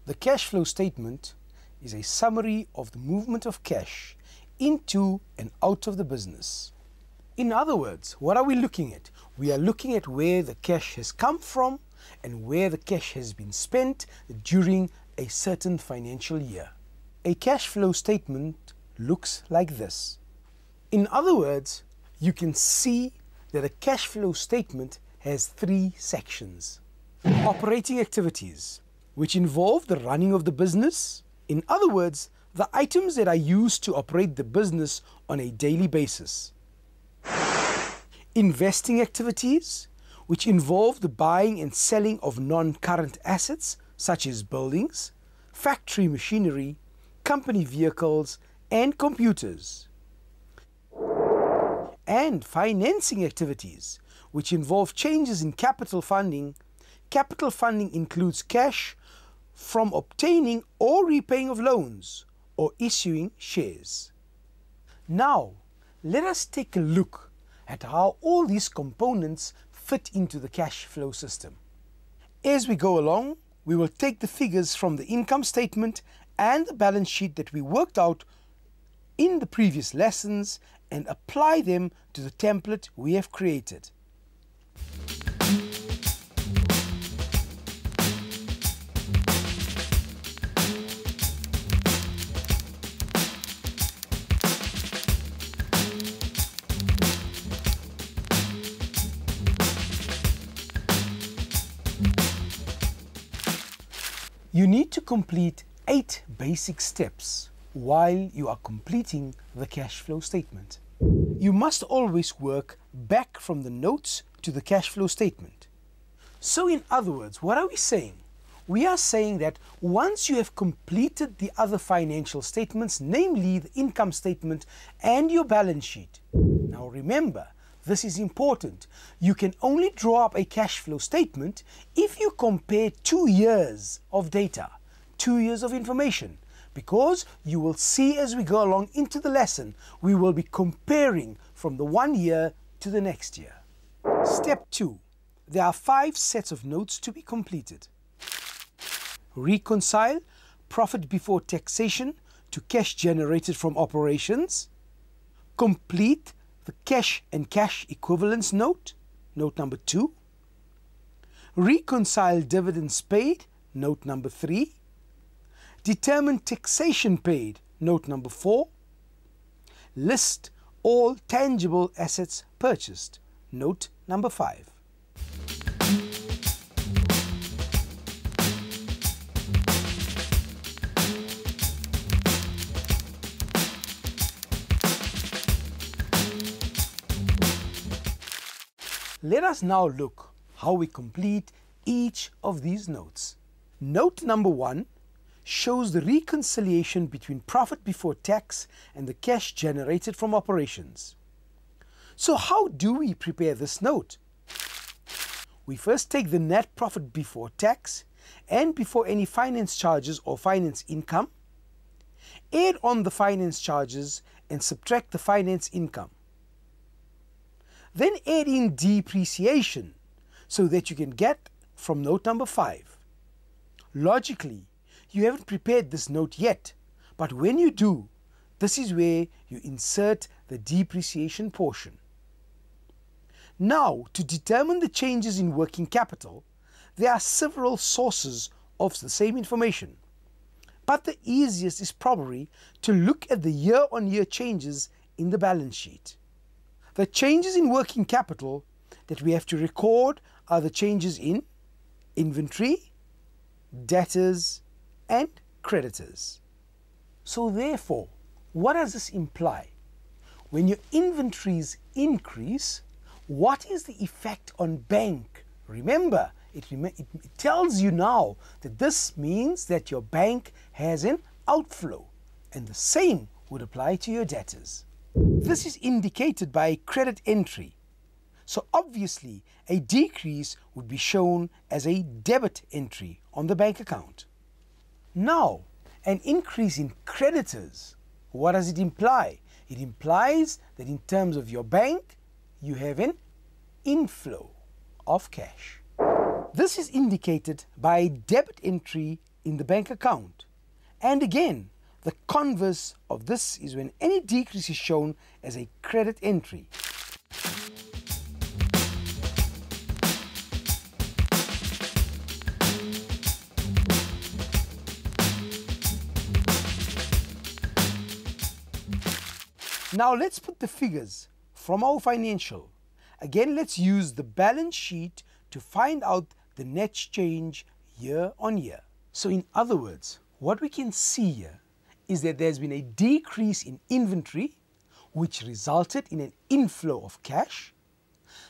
The cash flow statement is a summary of the movement of cash into and out of the business. In other words, what are we looking at? We are looking at where the cash has come from and where the cash has been spent during a certain financial year. A cash flow statement looks like this. In other words, you can see that a cash flow statement has three sections. Operating activities, which involve the running of the business. In other words, the items that are used to operate the business on a daily basis. Investing activities, which involve the buying and selling of non-current assets such as buildings, factory machinery, company vehicles, and computers. And financing activities, which involve changes in capital funding. Capital funding includes cash from obtaining or repaying of loans or issuing shares. Now, let us take a look at how all these components fit into the cash flow system. As we go along, we will take the figures from the income statement and the balance sheet that we worked out in the previous lessons and apply them to the template we have created. You need to complete 8 basic steps while you are completing the cash flow statement. You must always work back from the notes to the cash flow statement. So in other words, what are we saying? We are saying that once you have completed the other financial statements, namely the income statement and your balance sheet. Now remember, this is important. You can only draw up a cash flow statement if you compare 2 years of data, 2 years of information, because you will see as we go along into the lesson, we will be comparing from the 1 year to the next year. Step 2. There are 5 sets of notes to be completed. Reconcile profit before taxation to cash generated from operations. Complete the cash and cash equivalence note, note number 2. Reconcile dividends paid, note number 3. Determine taxation paid, note number 4. List all tangible assets purchased, note number 5. Let us now look how we complete each of these notes. Note number 1 shows the reconciliation between profit before tax and the cash generated from operations. So how do we prepare this note? We first take the net profit before tax and before any finance charges or finance income, add on the finance charges and subtract the finance income. Then add in depreciation so that you can get from note number 5. Logically, you haven't prepared this note yet, but when you do, this is where you insert the depreciation portion. Now, to determine the changes in working capital, there are several sources of the same information, but the easiest is probably to look at the year-on-year changes in the balance sheet. The changes in working capital that we have to record are the changes in inventory, debtors, and creditors. So therefore, what does this imply? When your inventories increase, what is the effect on bank? Remember, it tells you now that this means that your bank has an outflow, and the same would apply to your debtors. This is indicated by a credit entry. So obviously, a decrease would be shown as a debit entry on the bank account. Now, an increase in creditors, what does it imply? It implies that in terms of your bank, you have an inflow of cash. This is indicated by a debit entry in the bank account. And again, the converse of this is when any decrease is shown as a credit entry. Now let's put the figures from our financial. Again, let's use the balance sheet to find out the net change year on year. So in other words, what we can see here is that there's been a decrease in inventory, which resulted in an inflow of cash.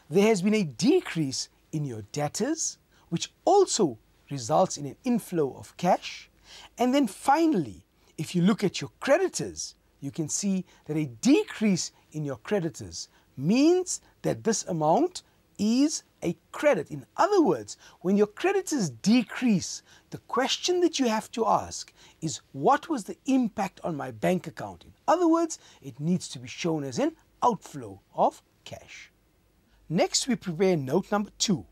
There has been a decrease in your debtors, which also results in an inflow of cash. And then finally, if you look at your creditors, you can see that a decrease in your creditors means that this amount is a credit. In other words, when your creditors decrease, the question that you have to ask is, what was the impact on my bank account? In other words, it needs to be shown as an outflow of cash. Next, we prepare note number 2,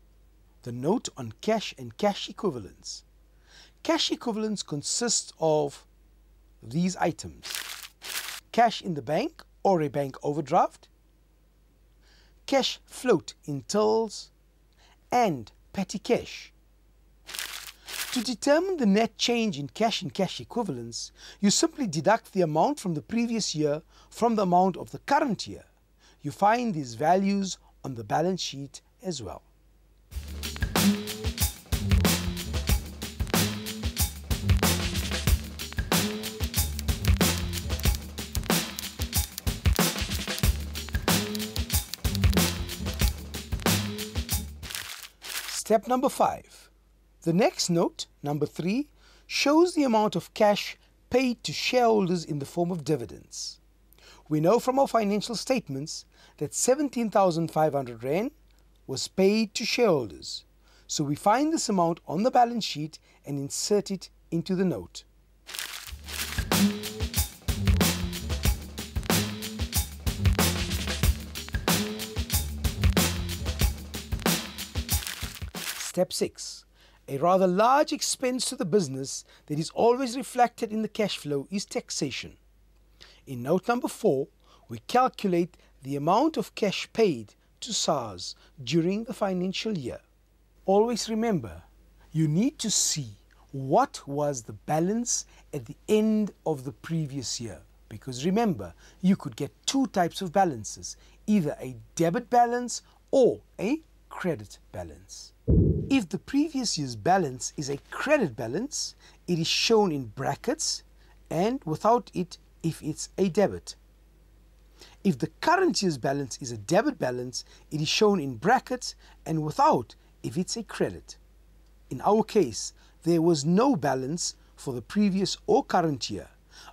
the note on cash and cash equivalents. Cash equivalents consist of these items: cash in the bank or a bank overdraft, cash float in tills, and petty cash. To determine the net change in cash and cash equivalents, you simply deduct the amount from the previous year from the amount of the current year. You find these values on the balance sheet as well. Step number 5. The next note, number 3, shows the amount of cash paid to shareholders in the form of dividends. We know from our financial statements that 17,500 Rand was paid to shareholders. So we find this amount on the balance sheet and insert it into the note. Step 6. A rather large expense to the business that is always reflected in the cash flow is taxation. In note number 4, we calculate the amount of cash paid to SARS during the financial year. Always remember, you need to see what was the balance at the end of the previous year. Because remember, you could get 2 types of balances, either a debit balance or a credit balance. If the previous year's balance is a credit balance, it is shown in brackets, and without it if it's a debit. If the current year's balance is a debit balance, it is shown in brackets and without if it's a credit. In our case, there was no balance for the previous or current year,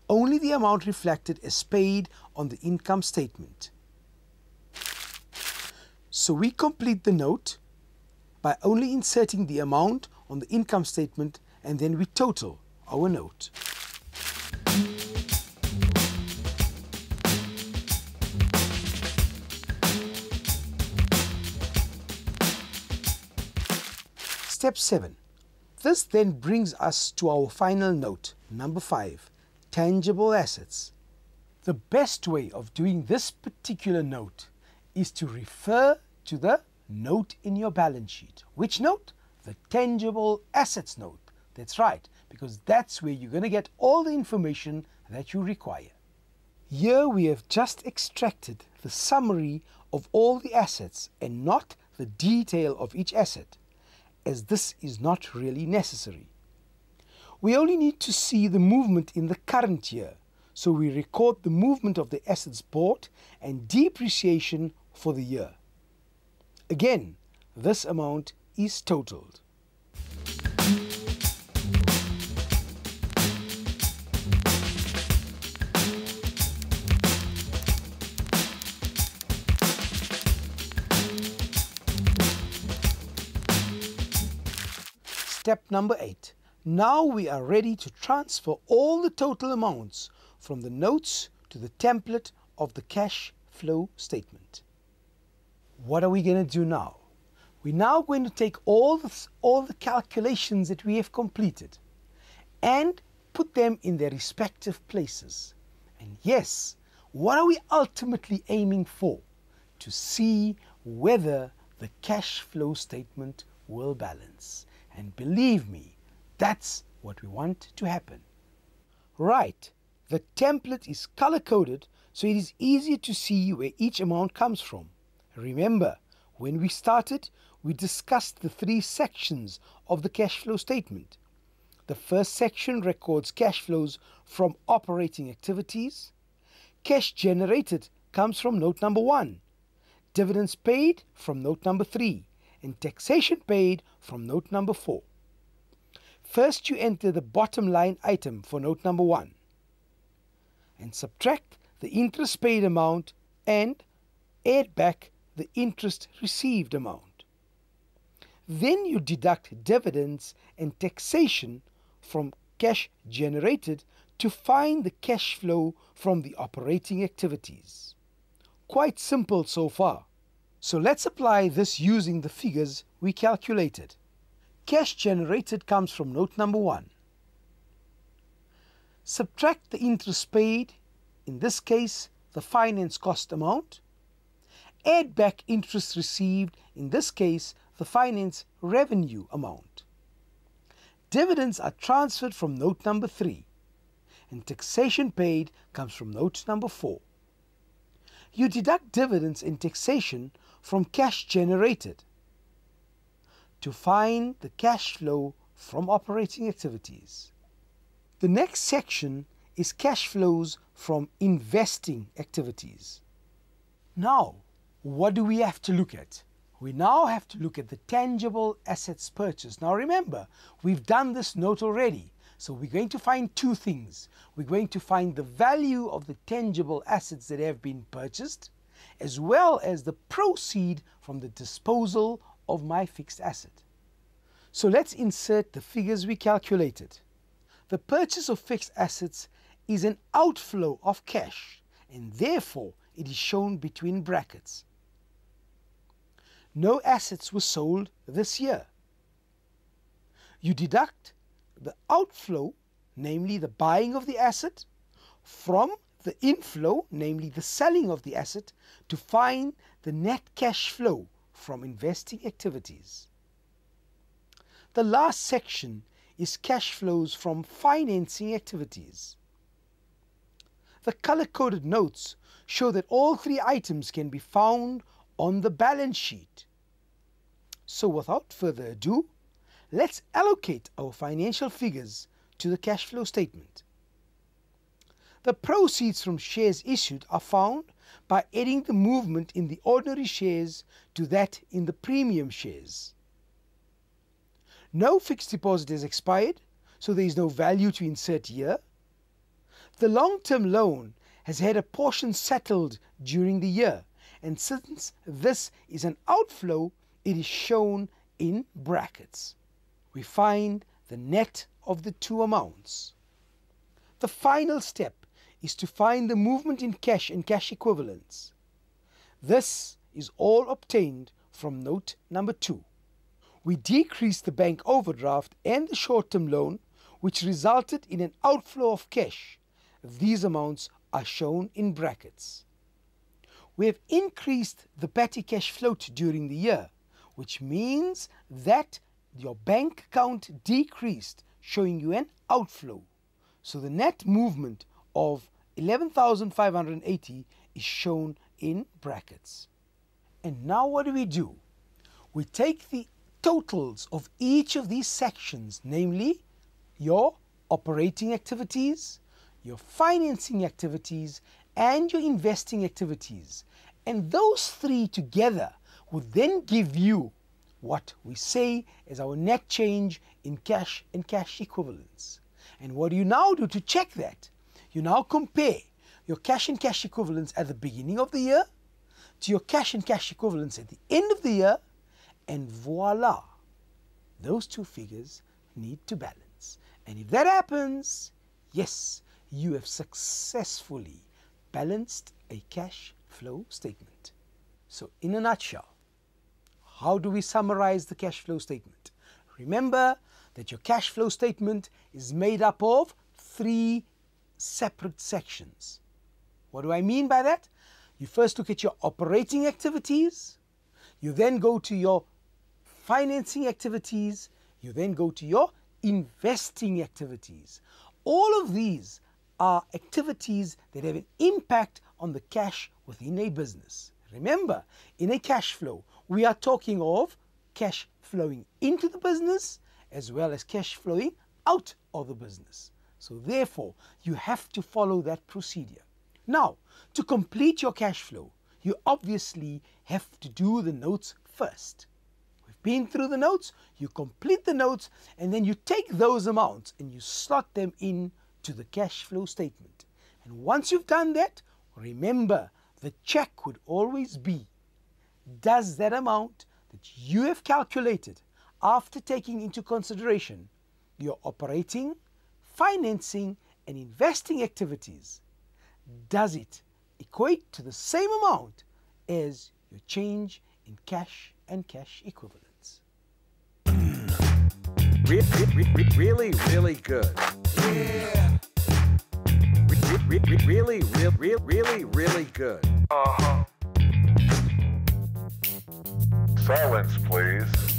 only the amount reflected as paid on the income statement. So we complete the note by only inserting the amount on the income statement, and then we total our note. Step 7. This then brings us to our final note, number 5, tangible assets. The best way of doing this particular note is to refer to the note in your balance sheet. Which note? The tangible assets note. That's right, because that's where you're going to get all the information that you require. Here we have just extracted the summary of all the assets and not the detail of each asset, as this is not really necessary. We only need to see the movement in the current year, so we record the movement of the assets bought and depreciation for the year. Again, this amount is totaled. Step number 8. Now we are ready to transfer all the total amounts from the notes to the template of the cash flow statement. What are we going to do now? We're now going to take all the calculations that we have completed, and put them in their respective places. And yes, what are we ultimately aiming for? To see whether the cash flow statement will balance. And believe me, that's what we want to happen. Right, the template is color-coded so it is easier to see where each amount comes from. Remember, when we started, we discussed the 3 sections of the cash flow statement. The first section records cash flows from operating activities. Cash generated comes from note number 1. Dividends paid from note number 3. And taxation paid from note number 4. First, you enter the bottom line item for note number 1 and subtract the interest paid amount and add back the interest received amount. Then you deduct dividends and taxation from cash generated to find the cash flow from the operating activities. Quite simple so far. So let's apply this using the figures we calculated. Cash generated comes from note number 1. Subtract the interest paid, in this case the finance cost amount. Add back interest received, in this case the finance revenue amount. Dividends are transferred from note number 3, and taxation paid comes from note number 4. You deduct dividends and taxation from cash generated to find the cash flow from operating activities. The next section is cash flows from investing activities. Now, what do we have to look at? We now have to look at the tangible assets purchased. Now remember, we've done this note already. So we're going to find 2 things. We're going to find the value of the tangible assets that have been purchased, as well as the proceed from the disposal of my fixed asset. So let's insert the figures we calculated. The purchase of fixed assets is an outflow of cash, and therefore it is shown between brackets. No assets were sold this year. You deduct the outflow, namely the buying of the asset, from the inflow, namely the selling of the asset, to find the net cash flow from investing activities. The last section is cash flows from financing activities. The color-coded notes show that all 3 items can be found on the balance sheet. So without further ado, let's allocate our financial figures to the cash flow statement. The proceeds from shares issued are found by adding the movement in the ordinary shares to that in the premium shares. No fixed deposit has expired, so there is no value to insert here. The long-term loan has had a portion settled during the year, and since this is an outflow, it is shown in brackets. We find the net of the 2 amounts. The final step is to find the movement in cash and cash equivalents. This is all obtained from note number 2. We decreased the bank overdraft and the short-term loan, which resulted in an outflow of cash. These amounts are shown in brackets. We have increased the petty cash float during the year, which means that your bank account decreased, showing you an outflow. So the net movement of 11,580 is shown in brackets. And now what do? We take the totals of each of these sections, namely your operating activities, your financing activities, and your investing activities. And those 3 together would then give you what we say is our net change in cash and cash equivalents. And what do you now do to check that? You now compare your cash and cash equivalents at the beginning of the year to your cash and cash equivalents at the end of the year, and voila, those 2 figures need to balance. And if that happens, yes, you have successfully balanced a cash flow statement. So in a nutshell, how do we summarize the cash flow statement? Remember, that your cash flow statement is made up of 3 separate sections. What do I mean by that? You first look at your operating activities, you then go to your financing activities, you then go to your investing activities. All of these are activities that have an impact on the cash within a business. Remember, in a cash flow, we are talking of cash flowing into the business as well as cash flowing out of the business. So therefore, you have to follow that procedure. Now, to complete your cash flow, you obviously have to do the notes first. We've been through the notes, you complete the notes, and then you take those amounts and you slot them in to the cash flow statement. And once you've done that, remember, the check would always be, does that amount that you have calculated after taking into consideration your operating, financing, and investing activities, does it equate to the same amount as your change in cash and cash equivalents? Really, really good. Yeah. Really good. Silence, please.